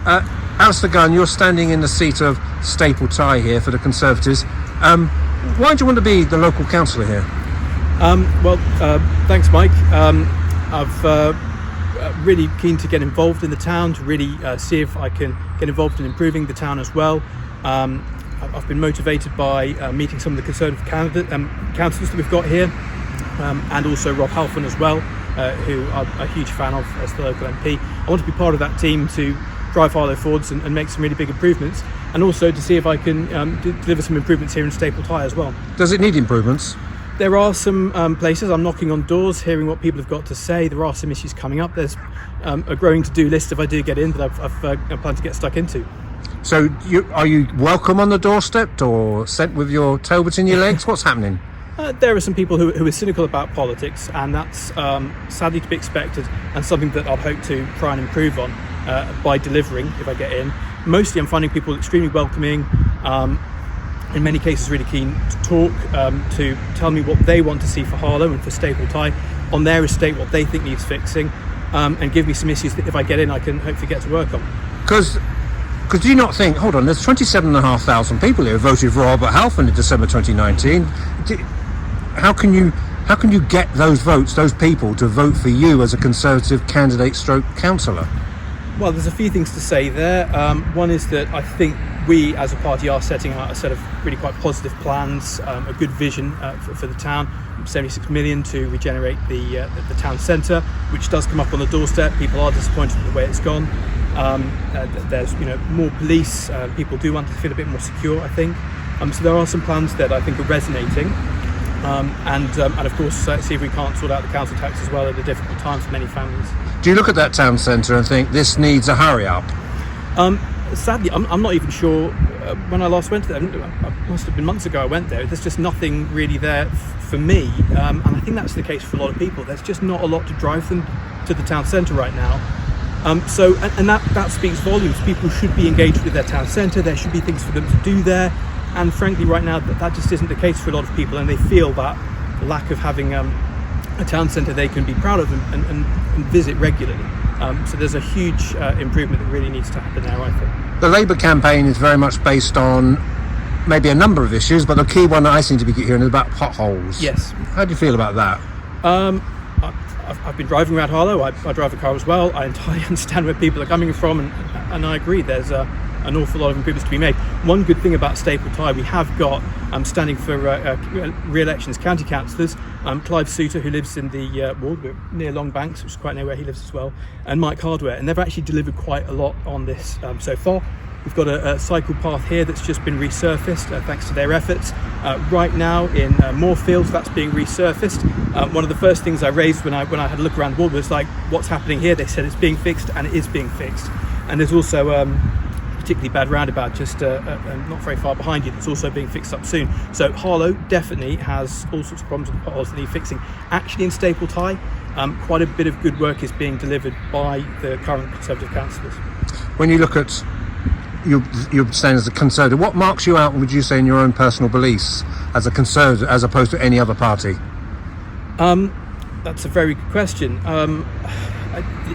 Alistair Gunn, you're standing in the seat of Staple Tie here for the Conservatives. Why do you want to be the local councillor here? Thanks, Mike. I've really keen to get involved in the town, to really see if I can get involved in improving the town as well. I've been motivated by meeting some of the Conservative councillors that we've got here, and also Rob Halfon as well, who I'm a huge fan of as the local MP. I want to be part of that team to drive Harlow forwards and make some really big improvements, and also to see if I can deliver some improvements here in Staple Tie as well. Does it need improvements? There are some places. I'm knocking on doors, hearing what people have got to say. There are some issues coming up. There's a growing to-do list if I do get in that I've planned to get stuck into. So are you welcome on the doorstep or sent with your tail between your legs? What's happening? There are some people who are cynical about politics, and that's sadly to be expected, and something that I'd hope to try and improve on by delivering if I get in. Mostly I'm finding people extremely welcoming, in many cases really keen to talk, to tell me what they want to see for Harlow and for Staple Tie on their estate, what they think needs fixing, and give me some issues that if I get in I can hopefully get to work on. Because do you not think, hold on, there's 27,500 people here who voted for Robert Halfon in December 2019. How can you get those votes, those people, to vote for you as a Conservative candidate stroke councillor? Well, there's a few things to say there. One is that I think we as a party are setting out a set of really quite positive plans, a good vision for the town. 76 million to regenerate the town centre, which does come up on the doorstep. People are disappointed with the way it's gone. There's more police. People do want to feel a bit more secure, I think. So there are some plans that I think are resonating. And of course, see if we can't sort out the council tax as well at a difficult time for many families. Do you look at that town centre and think this needs a hurry up? Sadly, I'm not even sure. When I last went there, it must have been months ago I went there, there's just nothing really there for me, and I think that's the case for a lot of people. There's just not a lot to drive them to the town centre right now. So that speaks volumes. People should be engaged with their town centre. There should be things for them to do there, and frankly right now that just isn't the case for a lot of people, and they feel that lack of having a town centre they can be proud of and visit regularly. So there's a huge improvement that really needs to happen there, I think. The Labour campaign is very much based on maybe a number of issues, but the key one that I seem to be hearing is about potholes. Yes. How do you feel about that? I've been driving around Harlow. I drive a car as well. I entirely understand where people are coming from, and I agree there's an awful lot of improvements to be made. One good thing about Staple Tie, we have got standing for re-election as county councillors, Clive Souter, who lives in the ward near Longbanks, which is quite near where he lives as well, and Mike Hardware, and they've actually delivered quite a lot on this so far. We've got a cycle path here that's just been resurfaced thanks to their efforts. Right now in Moorfields, that's being resurfaced. One of the first things I raised when I had a look around the ward was like, what's happening here? They said it's being fixed, and it is being fixed. And there's also particularly bad roundabout just not very far behind you that's also being fixed up soon. So Harlow definitely has all sorts of problems with the potholes that need fixing. Actually in Staple Tie, quite a bit of good work is being delivered by the current Conservative councillors. When you look at you're saying as a Conservative, what marks you out, would you say, in your own personal beliefs as a Conservative as opposed to any other party? That's a very good question.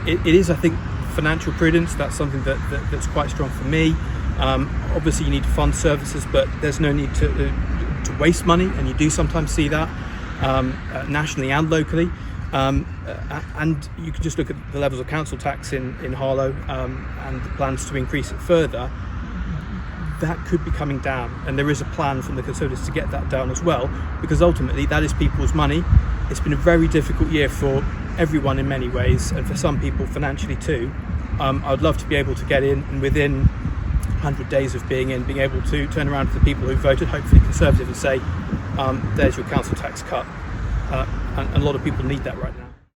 It is, I think, financial prudence. That's something that's quite strong for me. Obviously you need to fund services, but there's no need to waste money, and you do sometimes see that nationally and locally. And you can just look at the levels of council tax in Harlow and the plans to increase it further. That could be coming down, and there is a plan from the Conservatives to get that down as well, because ultimately that is people's money. It's been a very difficult year for everyone in many ways, and for some people financially too. I'd love to be able to get in, and within 100 days of being in, being able to turn around to the people who voted, hopefully Conservative, and say, there's your council tax cut. And a lot of people need that right now.